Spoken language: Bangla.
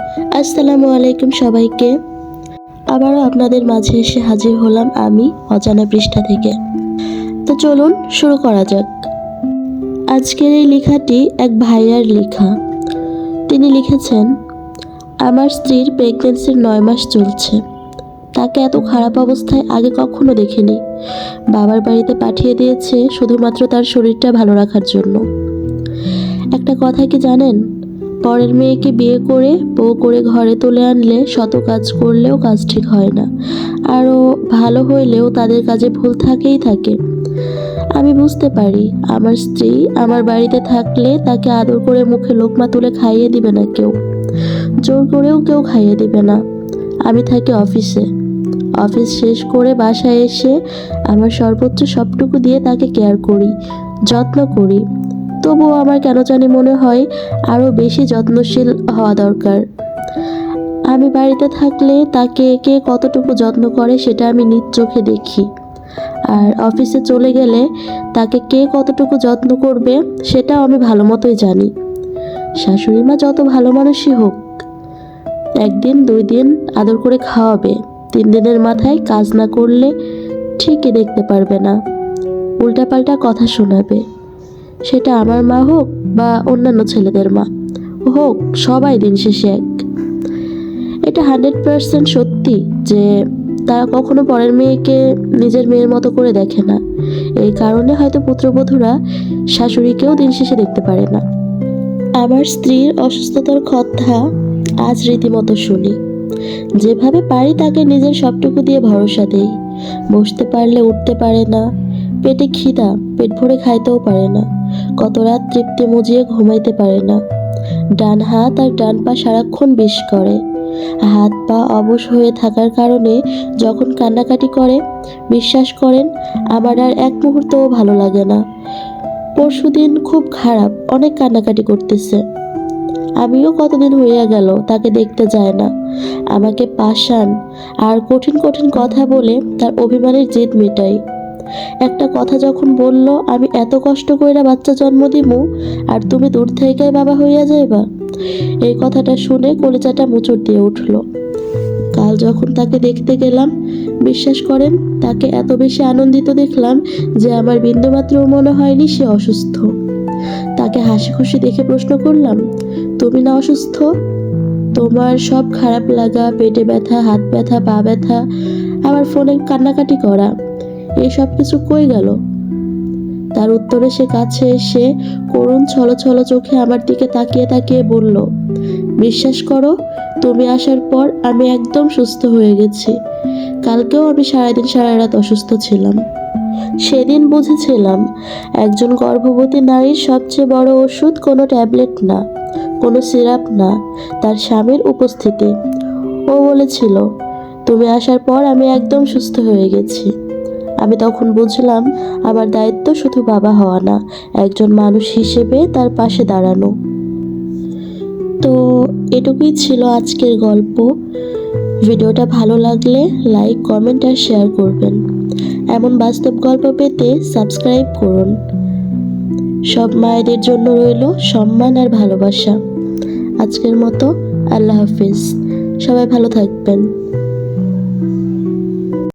আসসালামু আলাইকুম সবাইকে। আবারও আপনাদের মাঝে এসে হাজির হলাম আমি অজানা পৃষ্ঠা থেকে। তো চলুন শুরু করা যাক। আজকের এই লেখাটি এক ভাইয়ার লেখা। তিনি লিখেছেন, আমার স্ত্রীর প্রেগন্যান্সির 9 মাস চলছে। তাকে এত খারাপ অবস্থায় আগে কখনো দেখিনি। বাবার বাড়িতে পাঠিয়ে দিয়েছে শুধুমাত্র তার শরীরটা ভালো রাখার জন্য। একটা কথা কি জানেন, পরের মেয়েকে বিয়ে করে বউ করে ঘরে তুলে আনলে শত কাজ করলেও কাজ ঠিক হয় না। আরও ভালো হইলেও তাদের কাজে ভুল থাকেই থাকে। আমি বুঝতে পারি আমার স্ত্রী আমার বাড়িতে থাকলে তাকে আদর করে মুখে লোকমা তুলে খাইয়ে দিবে না কেউ, জোর করেও কেউ খাইয়ে দিবে না। আমি থাকি অফিসে, অফিস শেষ করে বাসায় এসে আমার সর্বোচ্চ সবটুকু দিয়ে তাকে কেয়ার করি, যত্ন করি। তবুও আমার কেন জানি মনে হয় আরও বেশি যত্নশীল হওয়া দরকার। আমি বাড়িতে থাকলে তাকে কে কতটুকু যত্ন করে সেটা আমি নিজ চোখে দেখি, আর অফিসে চলে গেলে তাকে কে কতটুকু যত্ন করবে সেটাও আমি ভালো মতোই জানি। শাশুড়ি মা যত ভালো মানুষই হোক, 1 দিন 2 দিন আদর করে খাওয়াবে, 3 দিনের মাথায় কাজ না করলে ঠিকই দেখতে পারবে না, উল্টাপাল্টা কথা শোনাবে। সেটা আমার মা হোক বা অন্যান্য ছেলেদের মা হোক, সবাই দিন শেষে এক। এটা 100% সত্যি যে তারা কখনো পরের মেয়েকে নিজের মেয়ের মতো করে দেখে না। এই কারণে হয়তো পুত্রবধূরা শাশুড়িকেও দিন শেষে দেখতে পারে না। আমার স্ত্রীর অসুস্থতার কথা আজ রীতিমতো শুনি। যেভাবে পারি তাকে নিজের সবটুকু দিয়ে ভরসা দেই। বসতে পারলে উঠতে পারে না, পেটে খিদা, পেট ভরে খাইতেও পারে না, কত রাত তৃপ্তি মুজিয়ে ঘুমাইতে পারে না। ডান হাত আর ডান পা সারাক্ষণ বিষ করে। হাত পা অবশ হয়ে থাকার কারণে যখন কান্নাকাটি করে, বিশ্বাস করেন আমার আর এক মুহূর্তও ভালো লাগে না। পরশুদিন খুব খারাপ, অনেক কান্নাকাটি করতেছে। আমিও কতদিন হইয়া গেল তাকে দেখতে যায় না। আমাকে পাষাণ আর কঠিন কঠিন কথা বলে তার অভিমানের জেদ মেটাই। একটা কথা যখন বলল, আমি এত কষ্ট কইরা বাচ্চা জন্ম দিমু আর তুমি দূর থেকে বাবা হইয়া যাইবা, এই কথাটা শুনে কলিজাটা মোচড় দিয়ে উঠল। কাল যখন তাকে দেখতে গেলাম, বিশ্বাস করেন তাকে এত বেশি আনন্দিত দেখলাম যে আমার বিন্দুমাত্রও মনে হয়নি সে অসুস্থ। তাকে হাসি খুশি দেখে প্রশ্ন করলাম, তুমি না অসুস্থ? তোমার সব খারাপ লাগা, পেটে ব্যথা, হাত ব্যথা, পা ব্যথা, আবার ফোনে কান্নাকাটি করা, এই সব কিছু কই গেল? তার উত্তরে সে কাছে এসে করুণ ছলো ছলো চোখে আমার দিকে তাকিয়ে তাকিয়ে বলল, বিশ্বাস করো তুমি আসার পর আমি একদম সুস্থ হয়ে গেছি। কালকেও আমি সারাদিন সারা রাত অসুস্থ ছিলাম। সেদিন বুঝেছিলাম একজন গর্ভবতী নারীর সবচেয়ে বড় ওষুধ কোনো ট্যাবলেট না, কোনো সিরাপ না, তার স্বামীর উপস্থিতি। ও বলেছিল, তুমি আসার পর আমি একদম সুস্থ হয়ে গেছি। আমি তখন বুঝলাম আমার দায়িত্ব শুধু বাবা হওয়া না, একজন মানুষ হিসেবে তার পাশে দাঁড়ানো। তো এটুকুই ছিল আজকের গল্প। ভিডিওটা ভালো লাগলে লাইক, কমেন্ট আর শেয়ার করবেন। এমন বাস্তব গল্প পেতে সাবস্ক্রাইব করুন। সব মায়েদের জন্য রইল সম্মান আর ভালোবাসা। আজকের মতো আল্লাহ হাফিজ। সবাই ভালো থাকবেন।